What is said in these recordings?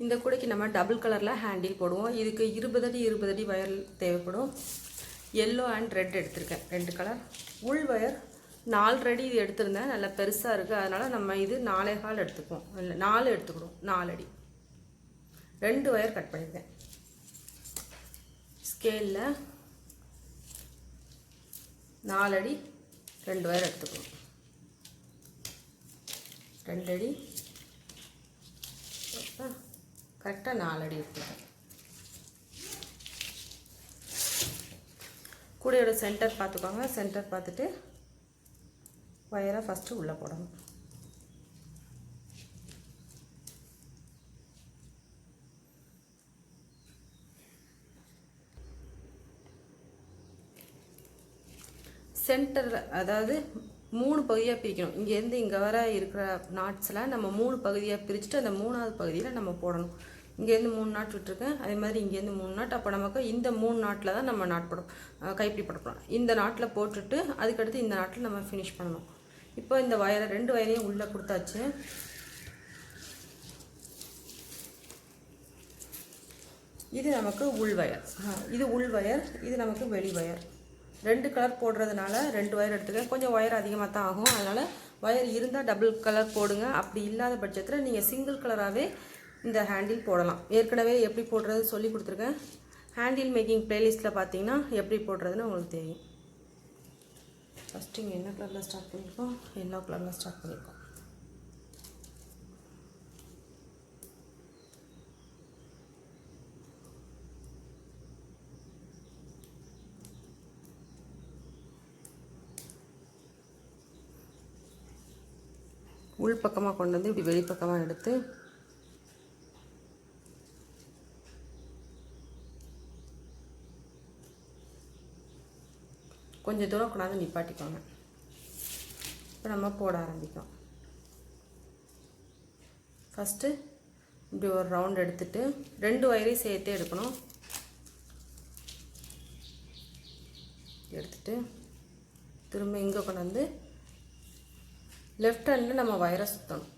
இந்த கூடைக்கு நம்ம டபுள் கலரில் ஹேண்டில் போடுவோம். இதுக்கு 20 அடி 20 அடி வயர் தேவைப்படும். எல்லோ அண்ட் ரெட் எடுத்திருக்கேன், 2 கலர். உள் வயர் 4 அடி இது எடுத்திருந்தேன், நல்லா பெருசாக இருக்குது. அதனால் நம்ம இது 4.25 எடுத்துக்குவோம், இல்லை 4 எடுத்துக்கிடுவோம். 4 அடி 2 வயர் கட் பண்ணியிருக்கேன். ஸ்கேலில் 4 அடி 2 வயர் எடுத்துக்குவோம். 2 அடி கரெக்டாக 4 அடி எடுத்துக்கேன். கூடையோட சென்டர் பார்த்துக்கோங்க. சென்டர் பார்த்துட்டு வயரை ஃபஸ்ட்டு உள்ளே போடணும். சென்டர் அதாவது 3 பகுதியாக பிரிக்கணும். இங்கேருந்து இங்கே வர இருக்கிற நாட்ஸில் நம்ம 3 பகுதியாக பிரிச்சுட்டு அந்த 3வது பகுதியில் நம்ம போடணும். இங்கேருந்து 3 நாட் விட்டுருக்கேன், அதே மாதிரி இங்கேருந்து 3 நாட். அப்போ நமக்கு இந்த 3 நாட்டில் தான் நம்ம நாட் போடும், கைப்பிடி போடணும். இந்த நாட்டில் போட்டுட்டு அதுக்கடுத்து இந்த நாட்டில் நம்ம ஃபினிஷ் பண்ணணும். இப்போ இந்த வயரை 2 வயரையும் உள்ளே கொடுத்தாச்சு. இது நமக்கு உள் வயர், இது உள் வயர், இது நமக்கு வெளி வயர். 2 கலர் போடுறதுனால 2 வயர் எடுத்துக்கேன். கொஞ்சம் ஒயர் அதிகமாக தான் ஆகும், அதனால் ஒயர் இருந்தால் டபுள் கலர் போடுங்க. அப்படி இல்லாத பட்சத்தில் நீங்கள் சிங்கிள் கலராகவே இந்த ஹேண்டில் போடலாம். ஏற்கனவே எப்படி போடுறது சொல்லி கொடுத்துருக்கேன். ஹேண்டில் மேக்கிங் ப்ளேலிஸ்ட்டில் பார்த்தீங்கன்னா எப்படி போடுறதுன்னு உங்களுக்கு தெரியும். ஃபஸ்ட்டு இங்கே என்ன கலரில் ஸ்டார்ட் பண்ணியிருக்கோம், எல்லோ கலரில் ஸ்டார்ட் பண்ணியிருக்கோம். உள் பக்கமாக கொண்டு வந்து இப்படி வெளிப்பக்கமாக எடுத்து கொஞ்சம் தூரம் கொண்டாந்து நிப்பாட்டிக்கோங்க. இப்போ நம்ம போட ஆரம்பிக்கும். ஃபஸ்ட்டு இப்படி ஒரு ரவுண்ட் எடுத்துட்டு 2 வயரையும் சேர்த்தே எடுக்கணும். எடுத்துட்டு திரும்ப இங்கே கொண்டாந்து லெஃப்ட் ஹேண்டில் நம்ம வயரை சுற்றணும்.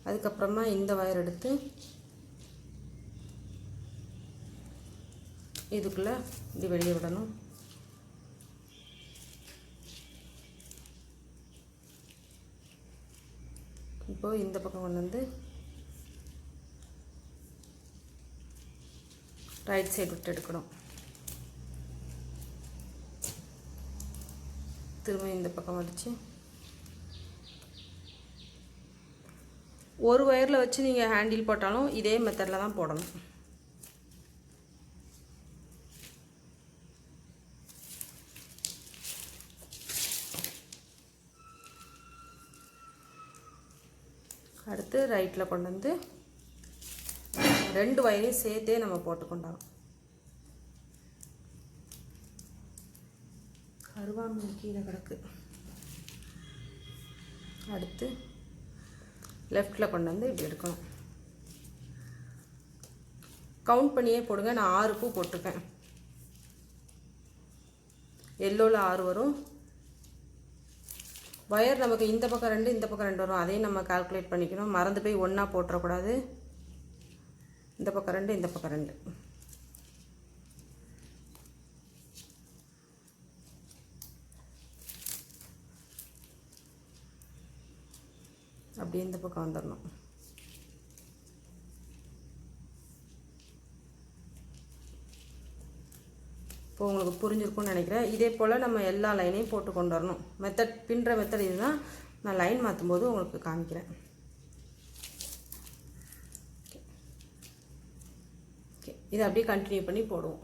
அதுக்கப்புறமா இந்த வயர் எடுத்து இதுக்குள்ளே இப்படி வெளியே விடணும். இப்போது இந்த பக்கம் கொண்டு வந்து ரைட் சைடு விட்டு எடுக்கணும். திரும்ப இந்த பக்கம் அடித்து ஒரு வயரில் வச்சு நீங்கள் ஹேண்டில் போட்டாலும் இதே மெத்தடில் தான் போடணும். அடுத்து ரைட்டில் கொண்டு வந்து 2 வயரையும் சேர்த்தே நம்ம போட்டுக்கொண்டாலும். கருவாமணி கீழே கிடக்கு. அடுத்து லெஃப்டில் கொண்டு வந்து இப்படி எடுக்கணும். கவுண்ட் பண்ணியே போடுங்க. நான் 6 பூ போட்டிருக்கேன். எல்லோவில் 6 வரும். வயர் நமக்கு இந்த பக்கம் 2 இந்த பக்கம் 2 வரும். அதையும் நம்ம கால்குலேட் பண்ணிக்கணும். மறந்து போய் ஒன்றா போட்டுறக்கூடாது. இந்த பக்கம் 2 இந்த பக்கம் 2. அப்படியே இந்த பக்கம் வந்துடணும். இப்போ உங்களுக்கு புரிஞ்சிருக்கும்னு நினைக்கிறேன். இதே போல் நம்ம எல்லா லைனையும் போட்டு கொண்டு வரணும். மெத்தட் பின்னுற மெத்தட் இதுதான். நான் லைன் மாற்றும் போது உங்களுக்கு காமிக்கிறேன். ஓகே, இதை அப்படியே கண்டினியூ பண்ணி போடுவோம்.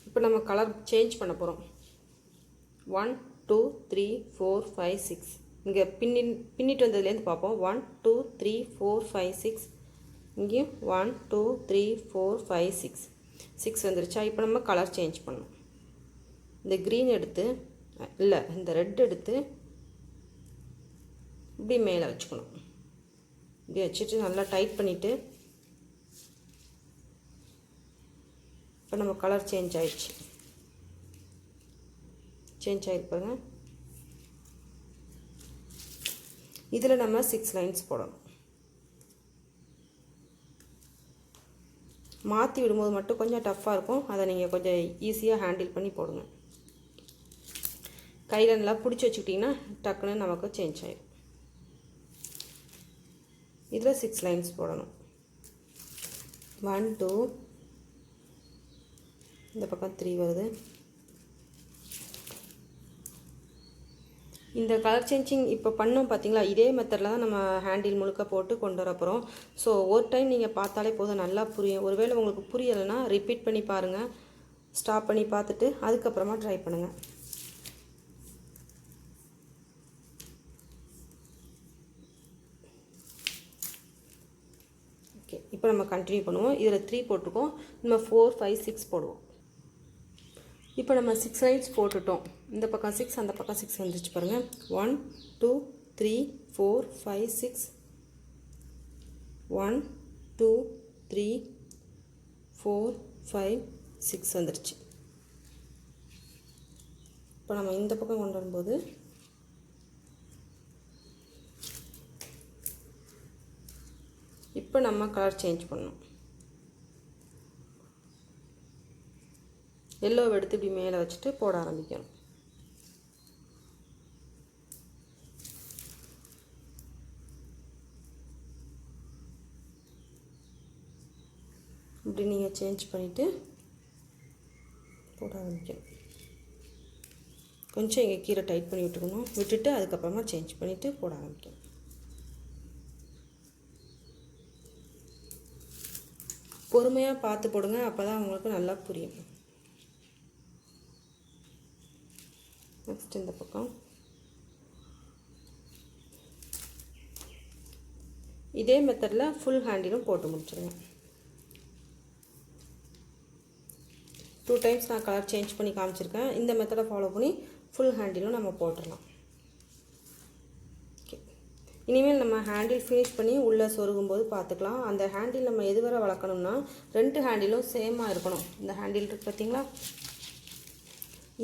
இப்போ நம்ம கலர் சேஞ்ச் பண்ண போகிறோம். 1 2 3 4 5 6. இங்கே பின்னிட்டு வந்ததுலேருந்து பார்ப்போம். 1 2 3 4 5 6. இங்கேயும் 1 2 3 4 5 6. 6 வந்துருச்சா? இப்போ நம்ம கலர் சேஞ்ச் பண்ணணும். இந்த க்ரீன் எடுத்து, இல்லை இந்த ரெட் எடுத்து இப்படி மேலே வச்சுக்கணும். இப்படி வச்சுட்டு நல்லா டைட் பண்ணிவிட்டு இப்போ நம்ம கலர் சேஞ்ச் ஆயிடுச்சு. சேஞ்ச் ஆகிருப்பாங்க. இதில் நம்ம 6 லைன்ஸ் போடணும். மாற்றி விடும்போது மட்டும் கொஞ்சம் டஃப்பாக இருக்கும். அதை நீங்கள் கொஞ்சம் ஈஸியாக ஹேண்டில் பண்ணி போடுங்க. கையில் நல்லா பிடிச்சி வச்சுக்கிட்டிங்கன்னா டக்குன்னு நமக்கு சேஞ்ச் ஆகிடும். இதில் 6 லைன்ஸ் போடணும். 1 2 இந்த பக்கம் 3 வருது. இந்த கலர் சேஞ்சிங் இப்போ பண்ணோம் பார்த்தீங்களா, இதே மெத்தடில் தான் நம்ம ஹேண்டில் முழுக்க போட்டு கொண்டு வர போகிறோம். ஸோ ஒரு டைம் நீங்கள் பார்த்தாலே போதும், நல்லா புரியும். ஒருவேளை உங்களுக்கு புரியலைன்னா ரிப்பீட் பண்ணி பாருங்கள், ஸ்டாப் பண்ணி பார்த்துட்டு அதுக்கப்புறமா ட்ரை பண்ணுங்கள். ஓகே, இப்போ நம்ம கண்டினியூ பண்ணுவோம். இதில் 3 போட்டிருக்கோம், நம்ம 4 5 6 போடுவோம். இப்போ நம்ம 6 லைன்ஸ் போட்டுட்டோம். இந்த பக்கம் 6 அந்த பக்கம் 6 வந்துச்சு பாருங்கள். 1 2 3 4 5 6 1 2 3 4 5 6 வந்துடுச்சு. இப்போ நம்ம இந்த பக்கம் கொண்டு வரும்போது இப்போ நம்ம கலர் சேஞ்ச் பண்ணணும். எல்லோவை எடுத்து இப்படி மேலே வச்சுட்டு போட ஆரம்பிக்கணும். இப்படி நீங்கள் சேஞ்ச் பண்ணிவிட்டு போட ஆரம்பிக்கணும். கொஞ்சம் இங்கே கீரை டைட் பண்ணி விட்டுக்கணும், விட்டுட்டு அதுக்கப்புறமா சேஞ்ச் பண்ணிவிட்டு போட ஆரம்பிக்கணும். பொறுமையாக பார்த்து போடுங்க, அப்போ தான் உங்களுக்கு நல்லா புரியும். நெக்ஸ்ட் இந்த பக்கம் இதே மெத்தடில் ஃபுல் ஹேண்டிலும் போட்டு முடிச்சிடுங்க. 2 டைம்ஸ் நான் கலர் சேஞ்ச் பண்ணி காமிச்சிருக்கேன். இந்த மெத்தடை ஃபாலோ பண்ணி ஃபுல் ஹேண்டிலும் நம்ம போட்டுடலாம். ஓகே, இனிமேல் நம்ம ஹேண்டில் ஃபினிஷ் பண்ணி உள்ளே சொருகும்போது பார்த்துக்கலாம். அந்த ஹேண்டில் நம்ம எது வரை வளர்க்கணும்னா 2 ஹேண்டிலும் சேமாக இருக்கணும். இந்த ஹேண்டில் இருக்குது பார்த்தீங்களா,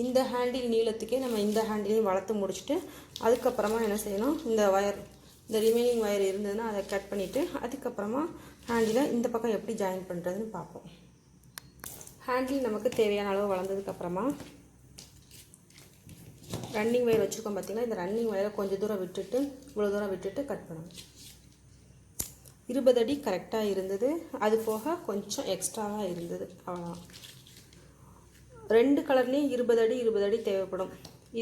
இந்த ஹேண்டில் நீளத்துக்கே நம்ம இந்த ஹேண்டிலையும் வளர்த்து முடிச்சுட்டு அதுக்கப்புறமா என்ன செய்யணும், இந்த ஒயர், இந்த ரிமைனிங் ஒயர் இருந்ததுன்னா அதை கட் பண்ணிவிட்டு அதுக்கப்புறமா ஹேண்டிலை இந்த பக்கம் எப்படி ஜாயின் பண்ணுறதுன்னு பார்ப்போம். ஹேண்டில் நமக்கு தேவையான அளவு வளர்ந்ததுக்கப்புறமா ரன்னிங் ஒயர் வச்சுருக்கோம் பார்த்தீங்கன்னா, இந்த ரன்னிங் ஒயரை கொஞ்சம் தூரம் விட்டுட்டு இவ்வளோ தூரம் விட்டுட்டு கட் பண்ணணும். 20 அடி கரெக்டாக இருந்தது, அது போக கொஞ்சம் எக்ஸ்ட்ராவாக இருந்தது, அவ்வளோதான். 2 கலர்லேயும் 20 அடி தேவைப்படும்.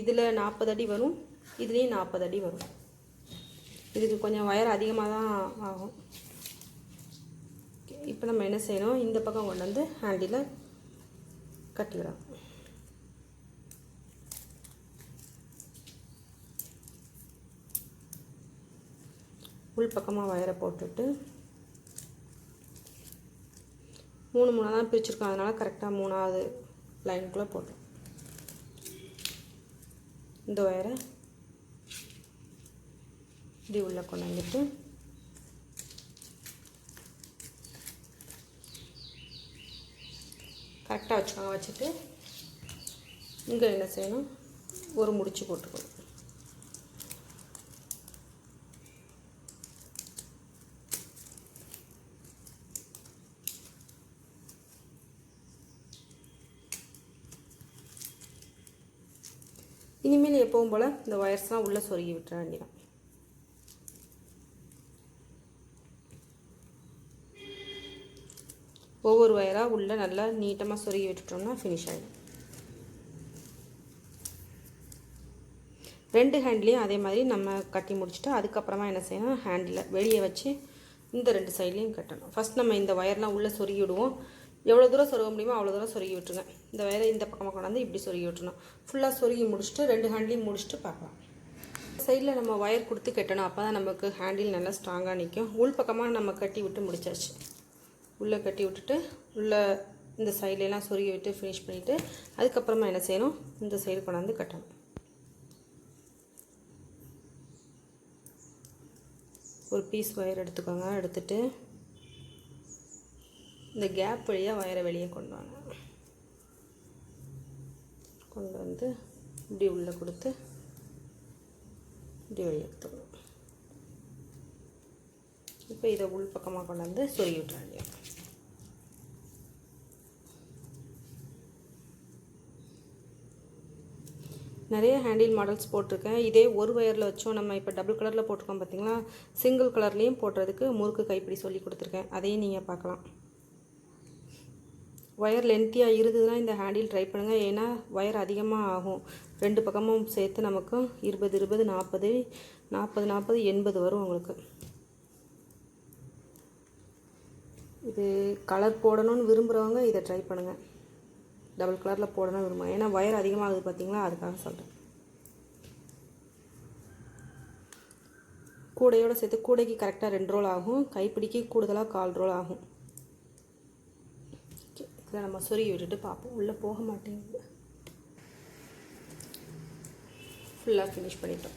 இதில் 40 அடி வரும், இதுலேயும் 40 அடி வரும். இதுக்கு கொஞ்சம் ஒயர் அதிகமாக தான் ஆகும். இப்போ நம்ம என்ன செய்யணும், இந்த பக்கம் கொண்டு வந்து ஹேண்டில் கட்டிவிடலாம். உள் பக்கமாக ஒயரை போட்டுட்டு 3 தான் பிரிச்சுருக்கோம், அதனால் கரெக்டாக 3வது லைனுக்குள்ளே போட்டோம். இந்த ஒயரை இப்படி உள்ளே கொண்டு வந்துட்டு கரெக்டாக வச்சுக்கோங்க. வச்சுட்டு இங்கே என்ன செய்யணும், ஒரு முடிச்சு போட்டுக்கணும். இனிமேல் எப்பவும் போல் இந்த ஒயர்ஸ்லாம் உள்ளே சொருகி விட்டுற வேண்டியதான். ஒவ்வொரு ஒயராக உள்ளே நல்லா நீட்டமாக சொருகி விட்டுட்டோம்னா ஃபினிஷ் ஆகிடும். 2 ஹேண்ட்லேயும் அதே மாதிரி நம்ம கட்டி முடிச்சுட்டு அதுக்கப்புறமா என்ன செய்யணும், ஹேண்டில் வெளியே வச்சு இந்த 2 சைட்லேயும் கட்டணும். ஃபஸ்ட் நம்ம இந்த ஒயர்லாம் உள்ளே சொருகி விடுவோம். எவ்வளோ தூரம் சொருக முடியுமோ அவ்வளோ தூரம் சொருகி விட்டுருங்க. இந்த வயரை இந்த பக்கமாக கொண்டாந்து இப்படி சொருகி விட்டுருணும். ஃபுல்லாக சொருகி முடிச்சுட்டு 2 ஹேண்ட்லையும் முடிச்சுட்டு பார்க்கலாம். சைடில் நம்ம ஒயர் கொடுத்து கட்டணும், அப்போ தான் நமக்கு ஹேண்டில் நல்லா ஸ்ட்ராங்காக நிற்கும். உள் பக்கமாக நம்ம கட்டி விட்டு முடிச்சாச்சு. உள்ளே கட்டி விட்டுட்டு உள்ளே இந்த சைட்லலாம் சொருகி விட்டு ஃபினிஷ் பண்ணிவிட்டு அதுக்கப்புறமா என்ன செய்யணும், இந்த சைடு கொண்டாந்து கட்டணும். ஒரு பீஸ் ஒயர் எடுத்துக்கோங்க. எடுத்துகிட்டு இந்த கேப் வழியாக ஒயரை வெளியே கொண்டு வாங்க. கொண்டு வந்து இப்படி உள்ளே கொடுத்து இப்படி வெளியே எடுத்துக்கணும். இப்போ இதை உள் பக்கமாக கொண்டு வந்து சொருகி விட்டுறாங்க. நிறைய ஹேண்டில் மாடல்ஸ் போட்டிருக்கேன். இதே ஒரு ஒயரில் வச்சோம். நம்ம இப்போ டபுள் கலரில் போட்டிருக்கோம் பார்த்தீங்களா, சிங்கிள் கலர்லேயும் போடுறதுக்கு முறுக்கு கைப்பிடி சொல்லி கொடுத்துருக்கேன். அதையும் நீங்கள் பார்க்கலாம். ஒயர் லென்த்தியாக இருந்ததுன்னா இந்த ஹேண்டில் ட்ரை பண்ணுங்கள். ஏன்னா ஒயர் அதிகமாக ஆகும். ரெண்டு பக்கமும் சேர்த்து நமக்கு 20 20 40 40 40 80 வரும் உங்களுக்கு. இது கலர் போடணும்னு விரும்புகிறவங்க இதை ட்ரை பண்ணுங்கள். டபுள் கலரில் போடணும் விரும்புகிறேன். ஏன்னா ஒயர் அதிகமாகுது பார்த்தீங்களா, அதுக்காக சொல்கிறேன். கூடையோடு சேர்த்து கூடைக்கு கரெக்டாக 2 ரோல் ஆகும். கைப்பிடிக்கு கூடுதலாக 1/4 ரோல் ஆகும். இதை நம்ம சொருகி விட்டுட்டு பார்ப்போம். உள்ளே போக மாட்டேங்குது. ஃபுல்லாக ஃபினிஷ் பண்ணிட்டோம்.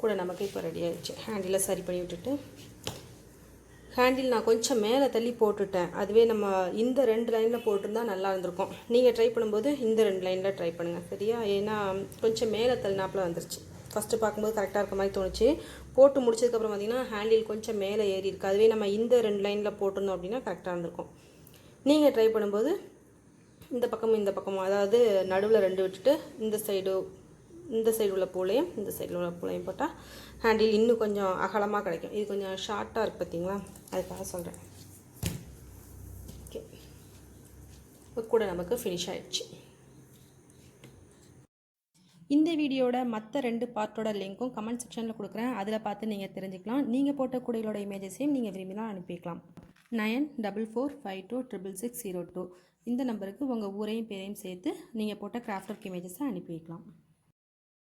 கூட நமக்கு இப்போ ரெடி ஆகிடுச்சு. ஹேண்டிலை சரி பண்ணி விட்டுட்டு, ஹேண்டில் நான் கொஞ்சம் மேலே தள்ளி போட்டுட்டேன். அதுவே நம்ம இந்த 2 லைனில் போட்டிருந்தா நல்லா இருந்திருக்கும். நீங்கள் ட்ரை பண்ணும்போது இந்த 2 லைனில் ட்ரை பண்ணுங்கள், சரியா? ஏன்னா கொஞ்சம் மேலே தள்ளினாப்பில் வந்துருச்சு. ஃபஸ்ட்டு பார்க்கும்போது கரெக்டாக இருக்க மாதிரி தோணுச்சு. போட்டு முடிச்சதுக்கப்புறம் பார்த்திங்கன்னா ஹேண்டில் கொஞ்சம் மேலே ஏறி இருக்குது. அதுவே நம்ம இந்த 2 லைனில் போட்டிருந்தோம் அப்படின்னா கரெக்டாக இருந்திருக்கும். நீங்கள் ட்ரை பண்ணும்போது இந்த பக்கமும் இந்த பக்கமும், அதாவது நடுவில் 2 விட்டுட்டு இந்த சைடு உள்ள பூலையும் இந்த சைடில் உள்ள பூலையும் போட்டால் ஹேண்டில் இன்னும் கொஞ்சம் அகலமாக கிடைக்கும். இது கொஞ்சம் ஷார்ட்டாக இருக்குது பார்த்தீங்களா, அதுக்காக சொல்கிறேன். ஓகே, இப்போ கூட நமக்கு ஃபினிஷ் ஆகிடுச்சு. இந்த வீடியோட மற்ற 2 பார்ட்டோட லிங்க்கும் கமெண்ட் செக்ஷனில் கொடுக்குறேன். அதில் பார்த்து நீங்கள் தெரிஞ்சுக்கலாம். நீங்கள் போட்ட கூடைகளோட இமேஜஸையும் நீங்கள் விரும்பினா அனுப்பிக்கலாம். 9445266602 இந்த நம்பருக்கு உங்கள் ஊரையும் பேரையும் சேர்த்து நீங்கள் போட்ட கிராஃப்ட் ஒர்க் இமேஜஸை அனுப்பி வைக்கலாம்.